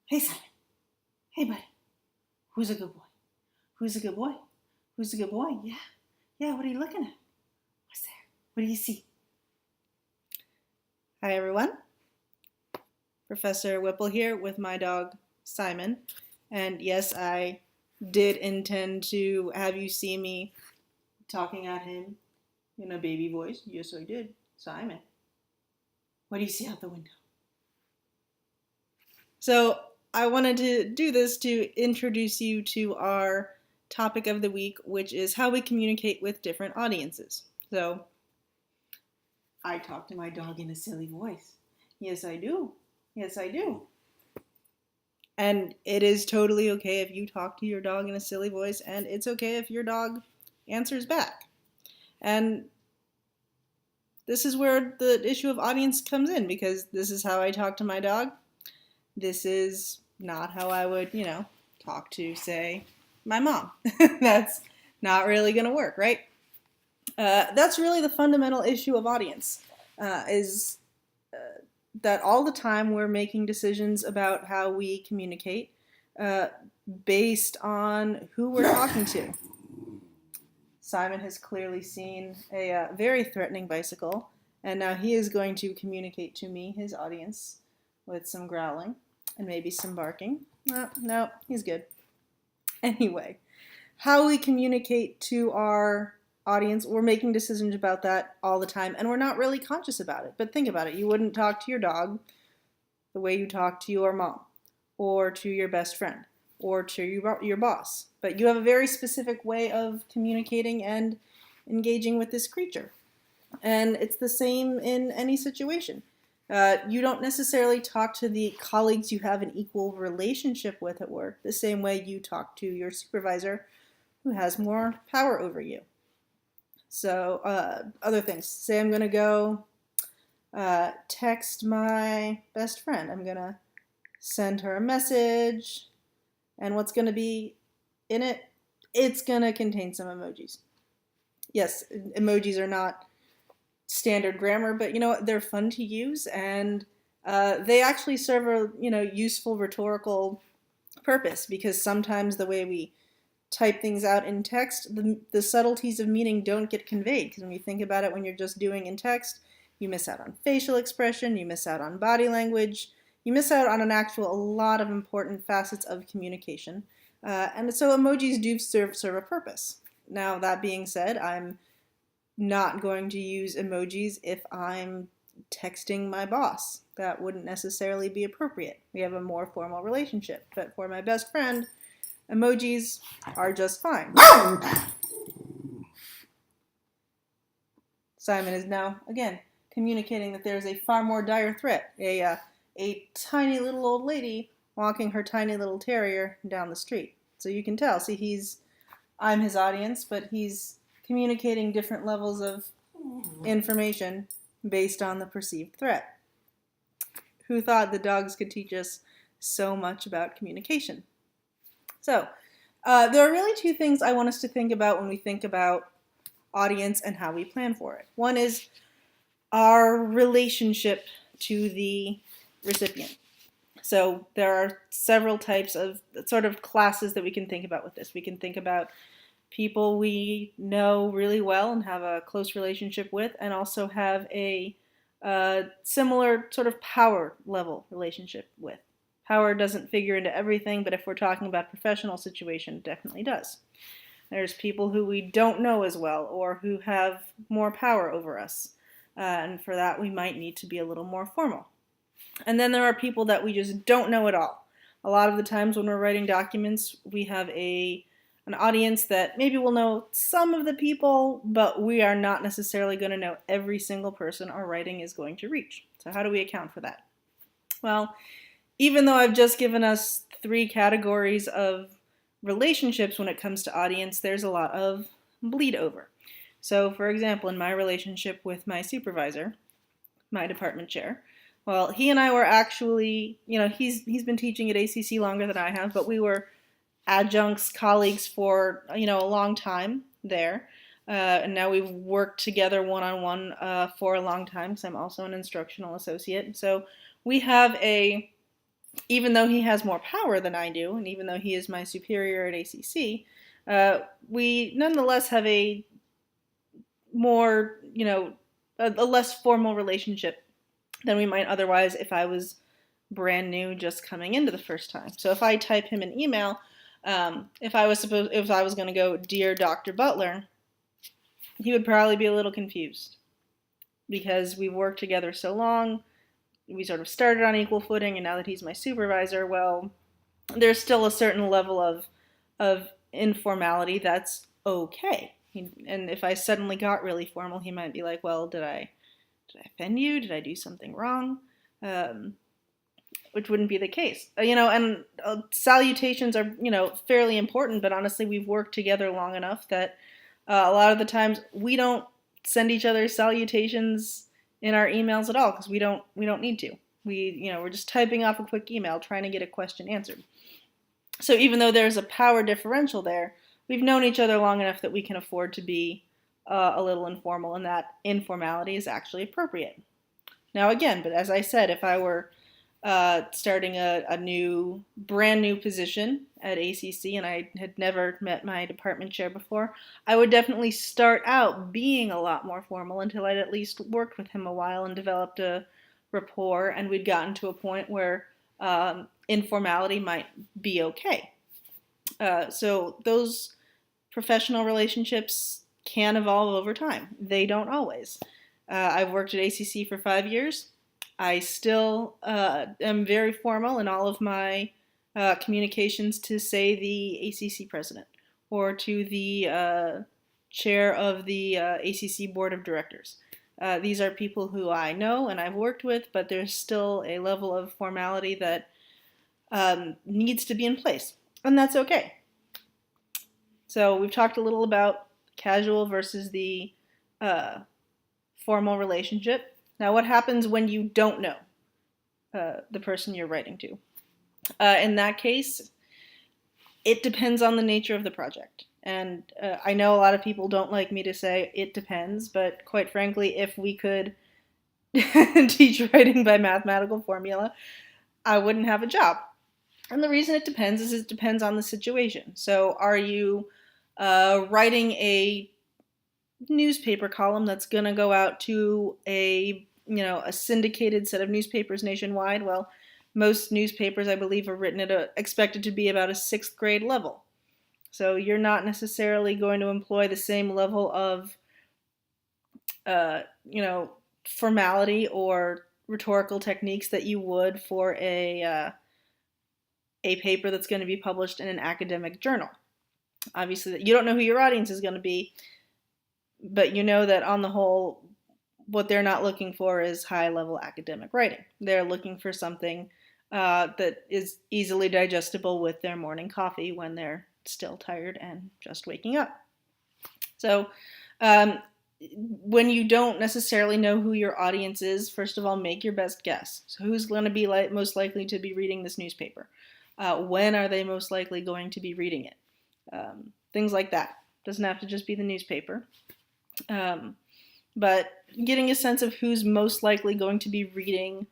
Hey, Simon. Hey, buddy. Who's a good boy? Who's a good boy? Who's a good boy? Yeah. Yeah, what are you looking at? What's there? What do you see? Hi, everyone. Professor Whipple here with my dog, Simon. And yes, I did intend to have you see me talking at him in a baby voice. Yes, I did. Simon, what do you see out the window? So I wanted to do this to introduce you to our topic of the week, which is how we communicate with different audiences. So I talk to my dog in a silly voice. Yes, I do. Yes, I do. And it is totally okay if you talk to your dog in a silly voice, and it's okay if your dog answers back. And this is where the issue of audience comes in, because this is how I talk to my dog. This is not how I would, talk to, say, my mom. That's not really going to work, right? That's really the fundamental issue of audience, is that all the time we're making decisions about how we communicate based on who we're talking to. Simon has clearly seen a very threatening bicycle, and now he is going to communicate to me, his audience, with some growling and maybe some barking. No, he's good. Anyway, how we communicate to our audience, we're making decisions about that all the time, and we're not really conscious about it. But think about it. You wouldn't talk to your dog the way you talk to your mom, or to your best friend, or to your boss. But you have a very specific way of communicating and engaging with this creature. And it's the same in any situation. You don't necessarily talk to the colleagues you have an equal relationship with at work the same way you talk to your supervisor who has more power over you. So other things. Say I'm going to go text my best friend. I'm going to send her a message. And what's going to be in it? It's going to contain some emojis. Yes, emojis are not standard grammar, but you know what? They're fun to use, and they actually serve a useful rhetorical purpose, because sometimes the way we type things out in text, the subtleties of meaning don't get conveyed. Because when you think about it, when you're just doing in text, you miss out on facial expression, you miss out on body language, you miss out on a lot of important facets of communication. And so emojis do serve a purpose. Now, that being said, I'm not going to use emojis if I'm texting my boss. That wouldn't necessarily be appropriate. We have a more formal relationship. But for my best friend, emojis are just fine. Simon is now, again, communicating that there's a far more dire threat. A tiny little old lady walking her tiny little terrier down the street. So you can tell, I'm his audience, but he's communicating different levels of information based on the perceived threat. Who thought the dogs could teach us so much about communication? So, there are really two things I want us to think about when we think about audience and how we plan for it. One is our relationship to the recipient. So there are several types of sort of classes that we can think about with this. We can think about people we know really well and have a close relationship with, and also have a similar sort of power level relationship with. Power doesn't figure into everything, but if we're talking about professional situation, it definitely does. There's people who we don't know as well, or who have more power over us. And for that, we might need to be a little more formal. And then there are people that we just don't know at all. A lot of the times when we're writing documents, we have an audience that maybe will know some of the people, but we are not necessarily going to know every single person our writing is going to reach. So how do we account for that? Well, even though I've just given us 3 categories of relationships when it comes to audience, there's a lot of bleed over. So, for example, in my relationship with my supervisor, my department chair, well, he and I were actually, he's been teaching at ACC longer than I have, but we were adjuncts, colleagues for, a long time there. And now we've worked together one-on-one for a long time, because I'm also an instructional associate. So we have a even though he has more power than I do, and even though he is my superior at ACC, we nonetheless have a more, a less formal relationship than we might otherwise if I was brand new, just coming into the first time. So if I type him an email, if I was going to go, "Dear Dr. Butler," he would probably be a little confused because we've worked together so long. We sort of started on equal footing, and now that he's my supervisor, well, there's still a certain level of informality that's okay. And if I suddenly got really formal, he might be like, "Well, did I offend you? Did I do something wrong?" Which wouldn't be the case. And salutations are, fairly important, but honestly, we've worked together long enough that a lot of the times we don't send each other salutations in our emails at all because we don't need to. We're just typing off a quick email trying to get a question answered. So even though there's a power differential there, we've known each other long enough that we can afford to be a little informal, and that informality is actually appropriate. Now again, but as I said, if I were starting a brand new position at ACC and I had never met my department chair before, I would definitely start out being a lot more formal until I'd at least worked with him a while and developed a rapport, and we'd gotten to a point where informality might be okay. So those professional relationships can evolve over time. They don't always. I've worked at ACC for 5 years. I still am very formal in all of my communications to, say, the ACC president or to the chair of the ACC board of directors. These are people who I know and I've worked with, but there's still a level of formality that needs to be in place, and that's okay. So we've talked a little about casual versus the formal relationship. Now, what happens when you don't know the person you're writing to? In that case, it depends on the nature of the project. And I know a lot of people don't like me to say it depends, but quite frankly, if we could teach writing by mathematical formula, I wouldn't have a job. And the reason it depends is it depends on the situation. So are you writing a newspaper column that's going to go out to a syndicated set of newspapers nationwide? Well, most newspapers, I believe, are expected to be about a 6th grade level. So you're not necessarily going to employ the same level of formality or rhetorical techniques that you would for a paper that's going to be published in an academic journal. Obviously, you don't know who your audience is going to be, but you know that on the whole, what they're not looking for is high-level academic writing. They're looking for something that is easily digestible with their morning coffee when they're still tired and just waking up. So when you don't necessarily know who your audience is, first of all, make your best guess. So who's going to be most likely to be reading this newspaper? When are they most likely going to be reading it? Things like that. Doesn't have to just be the newspaper. But getting a sense of who's most likely going to be reading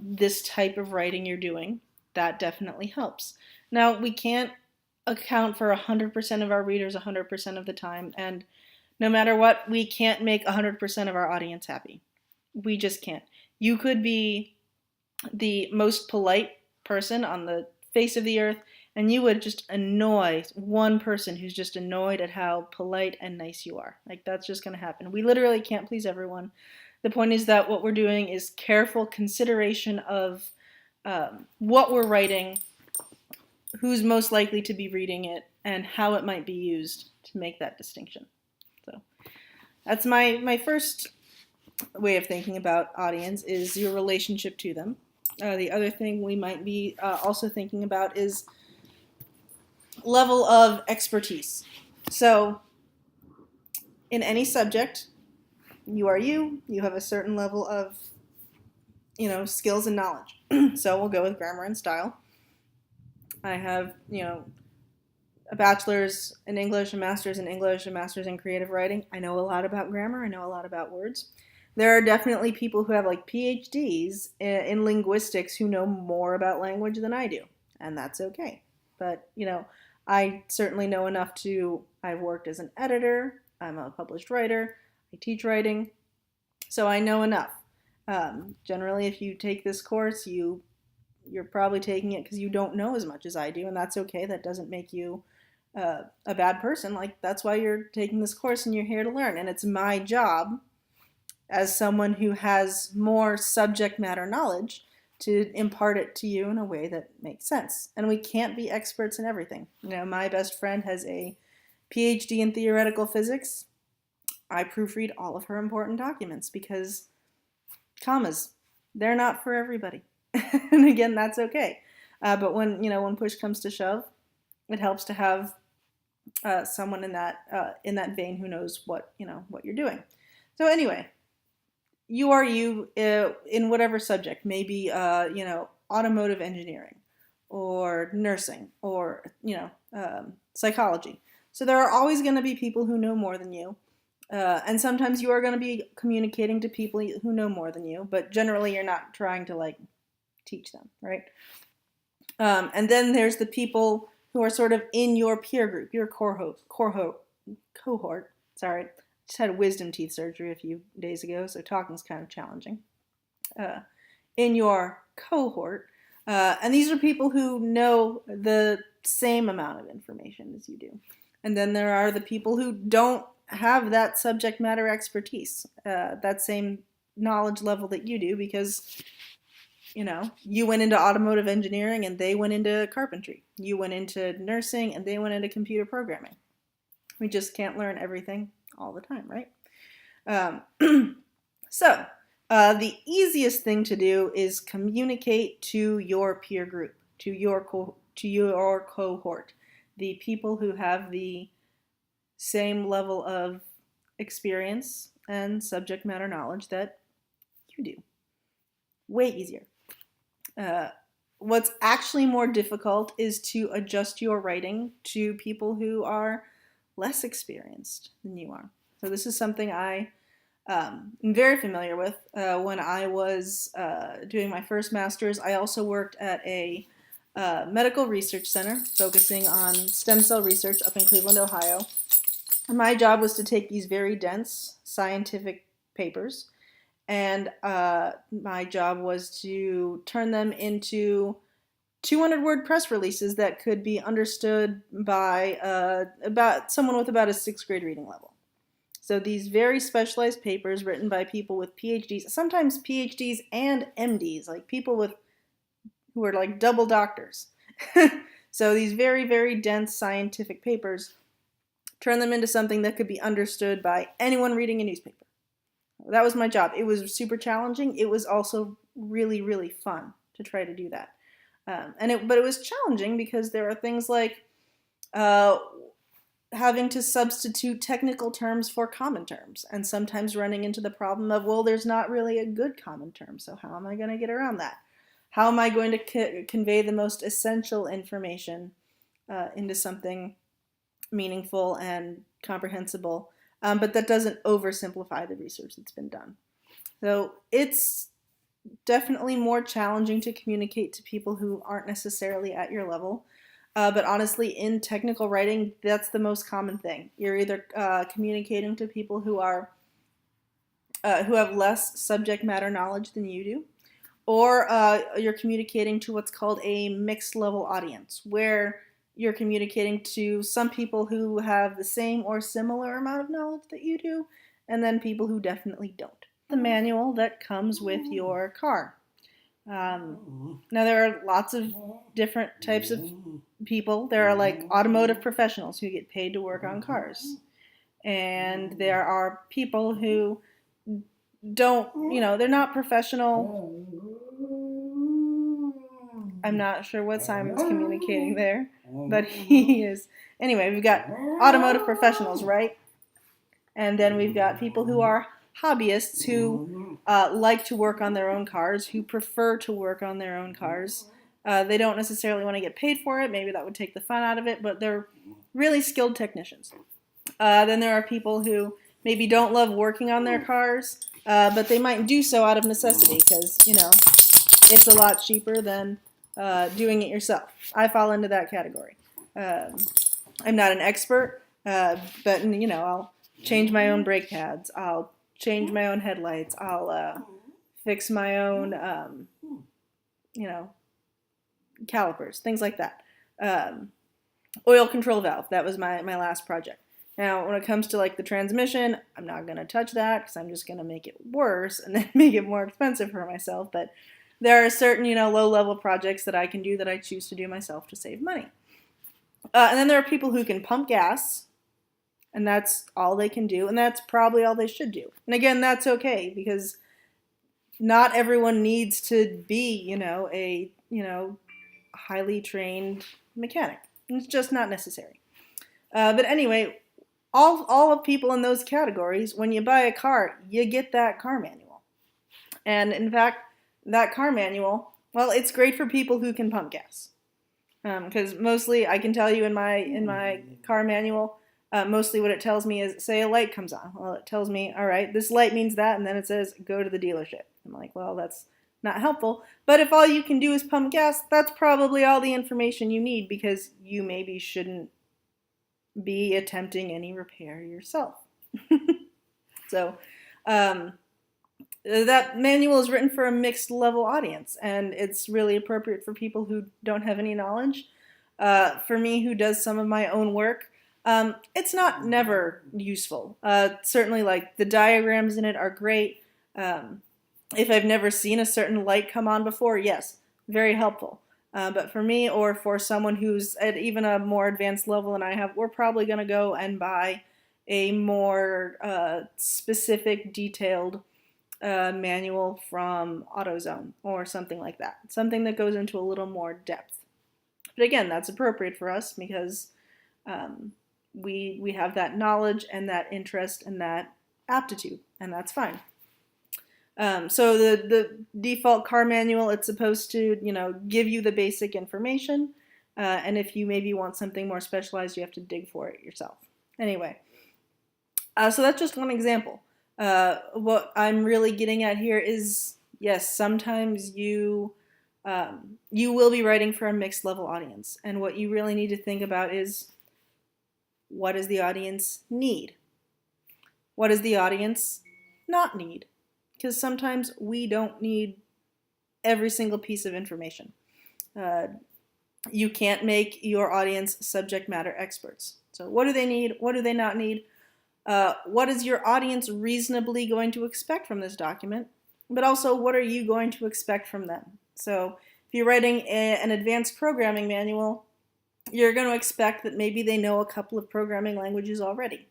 this type of writing you're doing, that definitely helps. Now, we can't account for 100% of our readers 100% of the time, and no matter what, we can't make 100% of our audience happy. We just can't. You could be the most polite person on the face of the earth, and you would just annoy one person who's just annoyed at how polite and nice you are. That's just going to happen. We literally can't please everyone. The point is that what we're doing is careful consideration of what we're writing, who's most likely to be reading it, and how it might be used to make that distinction. So that's my first way of thinking about audience, is your relationship to them. The other thing we might be also thinking about is level of expertise. So in any subject, you are you have a certain level of skills and knowledge. So we'll go with grammar and style. I have a bachelor's in English, a master's in English, a master's in creative writing. I know a lot about grammar, I know a lot about words. There are definitely people who have like PhDs in linguistics who know more about language than I do, and that's okay. But, I certainly know enough I've worked as an editor, I'm a published writer, I teach writing, so I know enough. Generally, if you take this course, you're probably taking it because you don't know as much as I do, and that's okay. That doesn't make you a bad person. Like, that's why you're taking this course and you're here to learn. And it's my job as someone who has more subject matter knowledge to impart it to you in a way that makes sense. And we can't be experts in everything. My best friend has a PhD in theoretical physics. I proofread all of her important documents because commas, they're not for everybody. And again, that's okay. But when push comes to shove, it helps to have someone in that vein who knows what you're doing. So anyway, you are you in whatever subject, maybe automotive engineering, or nursing, or psychology. So there are always going to be people who know more than you. And sometimes you are going to be communicating to people who know more than you, but generally you're not trying to teach them, right? And then there's the people who are sort of in your peer group, your cohort. Sorry, just had wisdom teeth surgery a few days ago, so talking's kind of challenging. In your cohort, and these are people who know the same amount of information as you do. And then there are the people who don't have that subject matter expertise, that same knowledge level that you do, because you went into automotive engineering and they went into carpentry. You went into nursing and they went into computer programming. We just can't learn everything all the time, right? So the easiest thing to do is communicate to your peer group, to your cohort, the people who have the same level of experience and subject matter knowledge that you do. Way easier. What's actually more difficult is to adjust your writing to people who are less experienced than you are. So this is something I am very familiar with. When I was doing my first master's, I also worked at a medical research center focusing on stem cell research up in Cleveland, Ohio. And my job was to take these very dense scientific papers, and my job was to turn them into 200-word press releases that could be understood by about someone with about a 6th grade reading level. So these very specialized papers written by people with PhDs, sometimes PhDs and MDs, like people who are like double doctors. So these very, very dense scientific papers, turn them into something that could be understood by anyone reading a newspaper. That was my job. It was super challenging. It was also really, really fun to try to do that. But it was challenging because there are things like having to substitute technical terms for common terms, and sometimes running into the problem of, well, there's not really a good common term, so how am I going to get around that? How am I going to convey the most essential information into something meaningful and comprehensible, but that doesn't oversimplify the research that's been done? So it's definitely more challenging to communicate to people who aren't necessarily at your level. But honestly, in technical writing, that's the most common thing. You're either communicating to people who have less subject matter knowledge than you do, or you're communicating to what's called a mixed level audience, where you're communicating to some people who have the same or similar amount of knowledge that you do, and then people who definitely don't. The manual that comes with your car. Now there are lots of different types of people. There are like automotive professionals who get paid to work on cars. And there are people who don't, they're not professional. I'm not sure what Simon's communicating there, but he is. Anyway, we've got automotive professionals, right? And then we've got people who are hobbyists who like to work on their own cars, who prefer to work on their own cars. They don't necessarily want to get paid for it. Maybe that would take the fun out of it, but they're really skilled technicians. Then there are people who maybe don't love working on their cars, but they might do so out of necessity because, it's a lot cheaper than doing it yourself. I fall into that category. I'm not an expert, but, I'll change my own brake pads. I'll change my own headlights. I'll fix my own, calipers, things like that. Oil control valve, that was my last project. Now, when it comes to like the transmission, I'm not going to touch that because I'm just going to make it worse and then make it more expensive for myself. But there are certain, low-level projects that I can do that I choose to do myself to save money. And then there are people who can pump gas, and that's all they can do, and that's probably all they should do. And again, that's okay because not everyone needs to be, a, highly trained mechanic. It's just not necessary. But anyway, all of people in those categories, when you buy a car, you get that car manual. And in fact, that car manual, well, it's great for people who can pump gas. Because mostly, I can tell you in my car manual, mostly what it tells me is, say a light comes on. Well, it tells me, all right, this light means that, and then it says, go to the dealership. I'm like, well, that's not helpful. But if all you can do is pump gas, that's probably all the information you need because you maybe shouldn't be attempting any repair yourself. So that manual is written for a mixed level audience, and it's really appropriate for people who don't have any knowledge. For me, who does some of my own work, it's not never useful. Certainly, like the diagrams in it are great. If I've never seen a certain light come on before, yes, very helpful. But for me or for someone who's at even a more advanced level than I have, we're probably going to go and buy a more specific, detailed manual from AutoZone or something like that. Something that goes into a little more depth. But again, that's appropriate for us because we have that knowledge and that interest and that aptitude, and that's fine. So the default car manual, it's supposed to, give you the basic information. And if you maybe want something more specialized, you have to dig for it yourself. Anyway, so that's just one example. What I'm really getting at here is, yes, sometimes you will be writing for a mixed level audience. And what you really need to think about is, what does the audience need? What does the audience not need? Because sometimes we don't need every single piece of information. You can't make your audience subject matter experts. So what do they need? What do they not need? What is your audience reasonably going to expect from this document? But also, what are you going to expect from them? So if you're writing an advanced programming manual, you're going to expect that maybe they know a couple of programming languages already.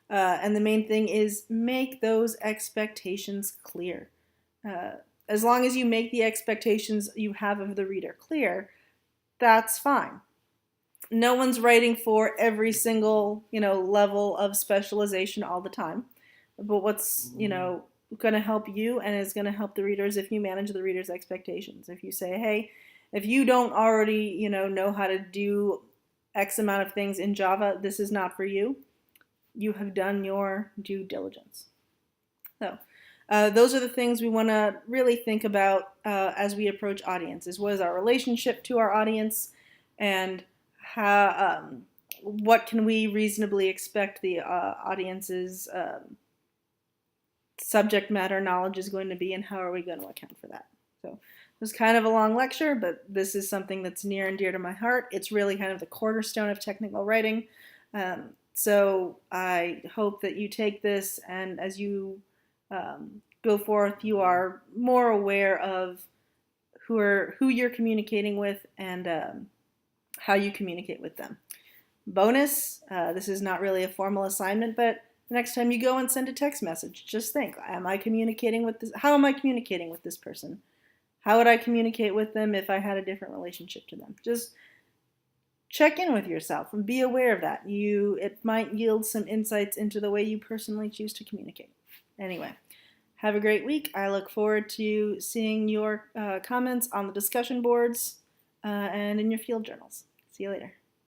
And the main thing is make those expectations clear. As long as you make the expectations you have of the reader clear, that's fine. No one's writing for every single, level of specialization all the time. But what's, going to help you and is going to help the readers if you manage the reader's expectations. If you say, hey, if you don't already, know how to do X amount of things in Java, this is not for you. You have done your due diligence. So those are the things we want to really think about as we approach audiences. What is our relationship to our audience, and how, what can we reasonably expect the audience's subject matter knowledge is going to be, and how are we going to account for that? So it was kind of a long lecture, but this is something that's near and dear to my heart. It's really kind of the cornerstone of technical writing. So I hope that you take this, and as you go forth, you are more aware of who you're communicating with and how you communicate with them. Bonus, this is not really a formal assignment, but the next time you go and send a text message, just think, am I communicating with this? How am I communicating with this person? How would I communicate with them if I had a different relationship to them? Just check in with yourself and be aware of that. It might yield some insights into the way you personally choose to communicate. Anyway, have a great week. I look forward to seeing your comments on the discussion boards and in your field journals. See you later.